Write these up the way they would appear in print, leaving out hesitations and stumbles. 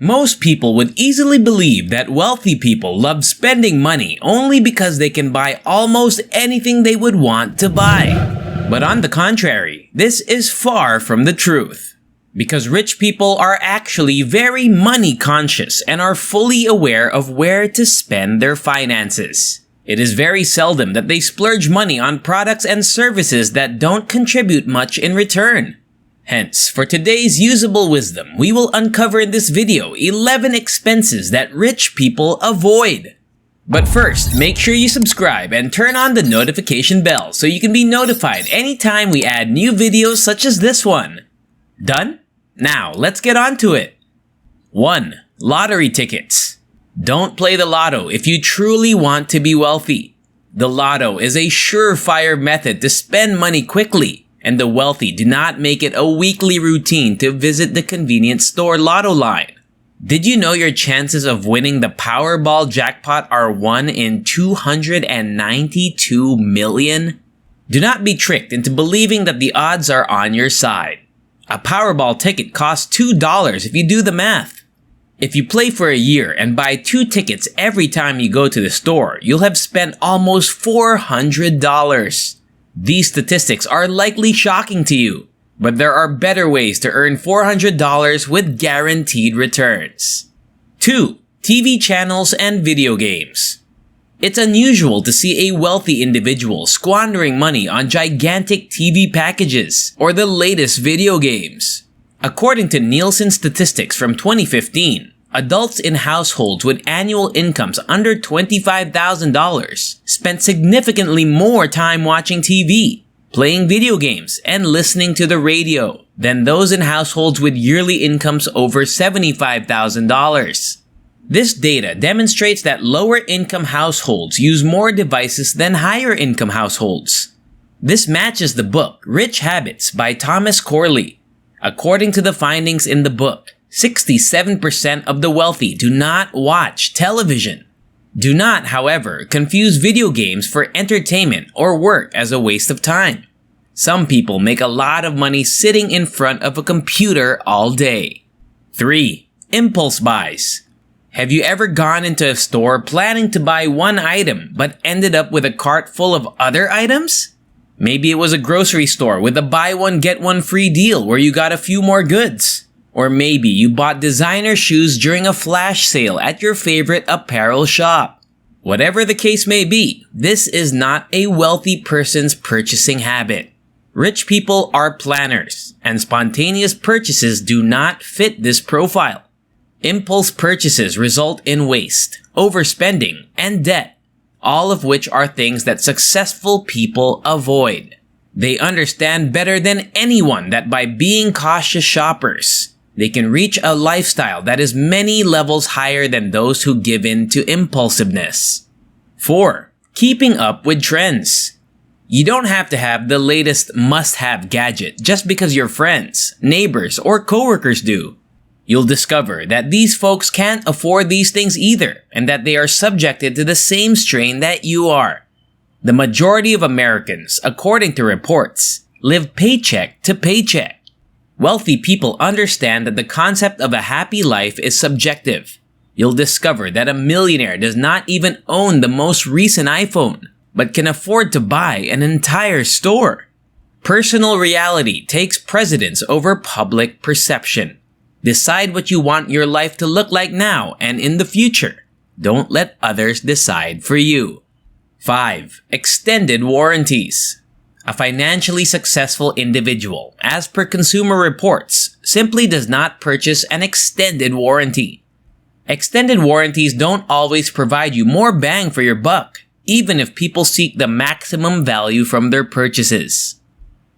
Most people would easily believe that wealthy people love spending money only because they can buy almost anything they would want to buy. But on the contrary, this is far from the truth. Because rich people are actually very money conscious and are fully aware of where to spend their finances. It is very seldom that they splurge money on products and services that don't contribute much in return. Hence, for today's usable wisdom, we will uncover in this video 11 expenses that rich people avoid. But first, make sure you subscribe and turn on the notification bell so you can be notified anytime we add new videos such as this one. Done? Now, let's get on to it. 1. Lottery tickets. Don't play the lotto if you truly want to be wealthy. The lotto is a surefire method to spend money quickly, and the wealthy do not make it a weekly routine to visit the convenience store lotto line. Did you know your chances of winning the Powerball jackpot are 1 in 292 million? Do not be tricked into believing that the odds are on your side. A Powerball ticket costs $2 if you do the math. If you play for a year and buy 2 tickets every time you go to the store, you'll have spent almost $400. These statistics are likely shocking to you, but there are better ways to earn $400 with guaranteed returns. 2. TV channels and video games. It's unusual to see a wealthy individual squandering money on gigantic TV packages or the latest video games. According to Nielsen statistics from 2015, adults in households with annual incomes under $25,000 spent significantly more time watching TV, playing video games, and listening to the radio than those in households with yearly incomes over $75,000. This data demonstrates that lower-income households use more devices than higher-income households. This matches the book Rich Habits by Thomas Corley. According to the findings in the book, 67% of the wealthy do not watch television. Do not, however, confuse video games for entertainment or work as a waste of time. Some people make a lot of money sitting in front of a computer all day. 3. Impulse buys. Have you ever gone into a store planning to buy one item but ended up with a cart full of other items? Maybe it was a grocery store with a buy one get one free deal where you got a few more goods. Or maybe you bought designer shoes during a flash sale at your favorite apparel shop. Whatever the case may be, this is not a wealthy person's purchasing habit. Rich people are planners, and spontaneous purchases do not fit this profile. Impulse purchases result in waste, overspending, and debt, all of which are things that successful people avoid. They understand better than anyone that by being cautious shoppers, they can reach a lifestyle that is many levels higher than those who give in to impulsiveness. 4. Keeping up with trends. You don't have to have the latest must-have gadget just because your friends, neighbors, or coworkers do. You'll discover that these folks can't afford these things either, and that they are subjected to the same strain that you are. The majority of Americans, according to reports, live paycheck to paycheck. Wealthy people understand that the concept of a happy life is subjective. You'll discover that a millionaire does not even own the most recent iPhone, but can afford to buy an entire store. Personal reality takes precedence over public perception. Decide what you want your life to look like now and in the future. Don't let others decide for you. 5. Extended warranties. A financially successful individual, as per Consumer Reports, simply does not purchase an extended warranty. Extended warranties don't always provide you more bang for your buck, even if people seek the maximum value from their purchases.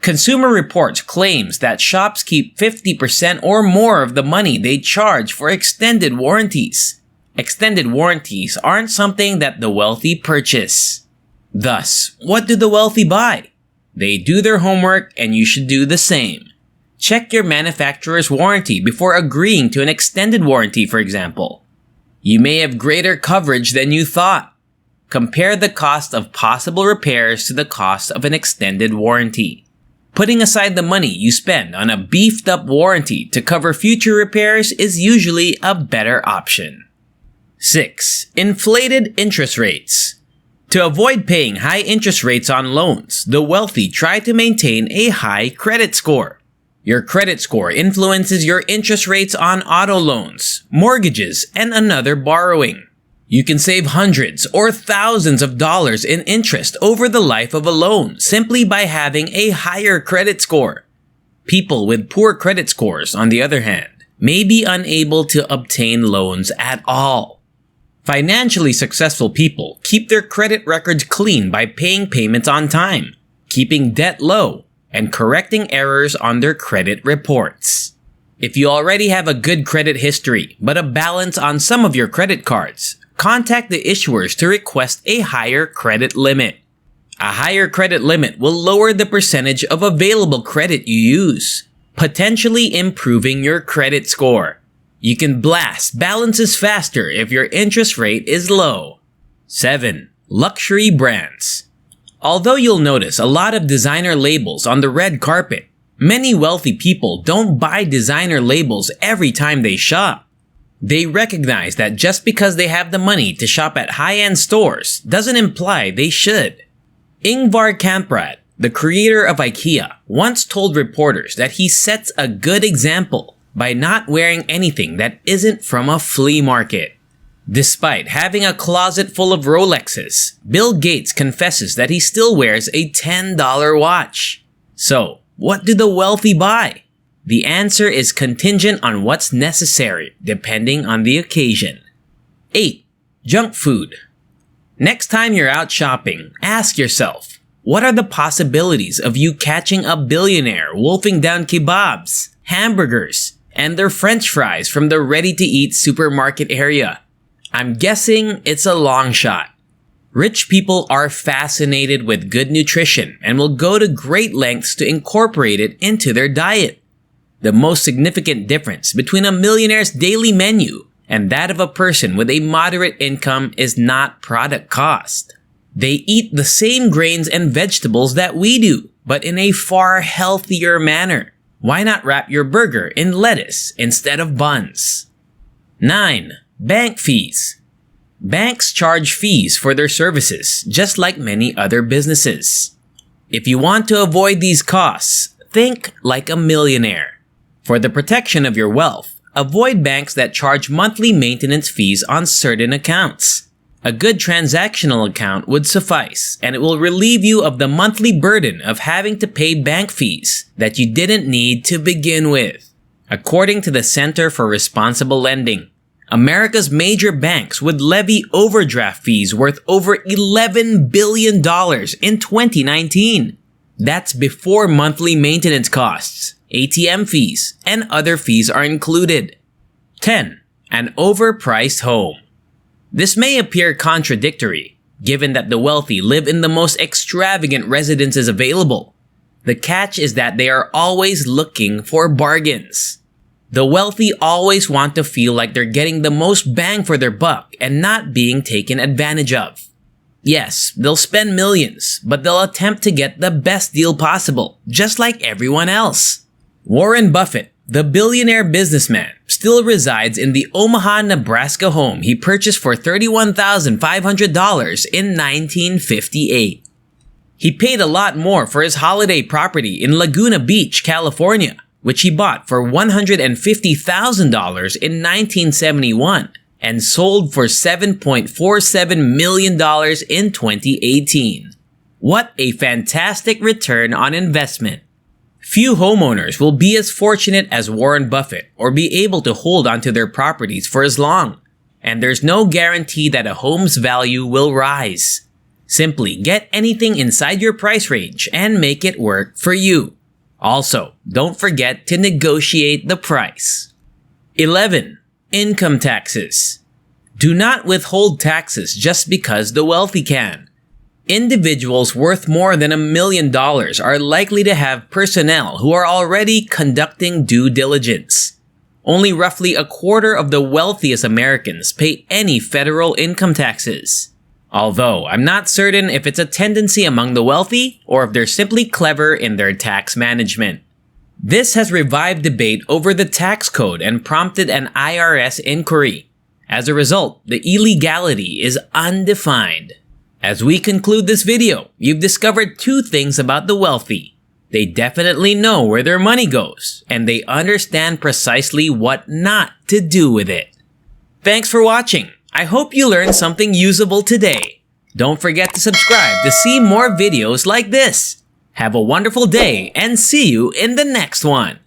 Consumer Reports claims that shops keep 50% or more of the money they charge for extended warranties. Extended warranties aren't something that the wealthy purchase. Thus, what do the wealthy buy? They do their homework, and you should do the same. Check your manufacturer's warranty before agreeing to an extended warranty, for example. You may have greater coverage than you thought. Compare the cost of possible repairs to the cost of an extended warranty. Putting aside the money you spend on a beefed-up warranty to cover future repairs is usually a better option. 6. Inflated interest rates. To avoid paying high interest rates on loans, the wealthy try to maintain a high credit score. Your credit score influences your interest rates on auto loans, mortgages, and another borrowing. You can save hundreds or thousands of dollars in interest over the life of a loan simply by having a higher credit score. People with poor credit scores, on the other hand, may be unable to obtain loans at all. Financially successful people keep their credit records clean by paying payments on time, keeping debt low, and correcting errors on their credit reports. If you already have a good credit history but a balance on some of your credit cards, contact the issuers to request a higher credit limit. A higher credit limit will lower the percentage of available credit you use, potentially improving your credit score. You can blast balances faster if your interest rate is low. 7. Luxury brands. Although you'll notice a lot of designer labels on the red carpet, many wealthy people don't buy designer labels every time they shop. They recognize that just because they have the money to shop at high-end stores doesn't imply they should. Ingvar Kamprad, the creator of IKEA, once told reporters that he sets a good example by not wearing anything that isn't from a flea market. Despite having a closet full of Rolexes, Bill Gates confesses that he still wears a $10 watch. So, what do the wealthy buy? The answer is contingent on what's necessary, depending on the occasion. 8. Junk food. Next time you're out shopping, ask yourself, what are the possibilities of you catching a billionaire wolfing down kebabs, hamburgers, and their French fries from the ready-to-eat supermarket area? I'm guessing it's a long shot. Rich people are fascinated with good nutrition and will go to great lengths to incorporate it into their diet. The most significant difference between a millionaire's daily menu and that of a person with a moderate income is not product cost. They eat the same grains and vegetables that we do, but in a far healthier manner. Why not wrap your burger in lettuce instead of buns? 9. Bank fees. Banks charge fees for their services, just like many other businesses. If you want to avoid these costs, think like a millionaire. For the protection of your wealth, avoid banks that charge monthly maintenance fees on certain accounts. A good transactional account would suffice, and it will relieve you of the monthly burden of having to pay bank fees that you didn't need to begin with. According to the Center for Responsible Lending, America's major banks would levy overdraft fees worth over $11 billion in 2019. That's before monthly maintenance costs, ATM fees, and other fees are included. 10. An overpriced home. This may appear contradictory, given that the wealthy live in the most extravagant residences available. The catch is that they are always looking for bargains. The wealthy always want to feel like they're getting the most bang for their buck and not being taken advantage of. Yes, they'll spend millions, but they'll attempt to get the best deal possible, just like everyone else. Warren Buffett, the billionaire businessman, still resides in the Omaha, Nebraska home he purchased for $31,500 in 1958. He paid a lot more for his holiday property in Laguna Beach, California, which he bought for $150,000 in 1971 and sold for $7.47 million in 2018. What a fantastic return on investment. Few homeowners will be as fortunate as Warren Buffett or be able to hold onto their properties for as long, and there's no guarantee that a home's value will rise. Simply get anything inside your price range and make it work for you. Also, don't forget to negotiate the price. 11. Income taxes. Do not withhold taxes just because the wealthy can. Individuals worth more than $1 million are likely to have personnel who are already conducting due diligence. Only roughly a quarter of the wealthiest Americans pay any federal income taxes. Although I'm not certain if it's a tendency among the wealthy or if they're simply clever in their tax management. This has revived debate over the tax code and prompted an IRS inquiry. As a result, the illegality is undefined. As we conclude this video, you've discovered two things about the wealthy. They definitely know where their money goes, and they understand precisely what not to do with it. Thanks for watching. I hope you learned something usable today. Don't forget to subscribe to see more videos like this. Have a wonderful day and see you in the next one.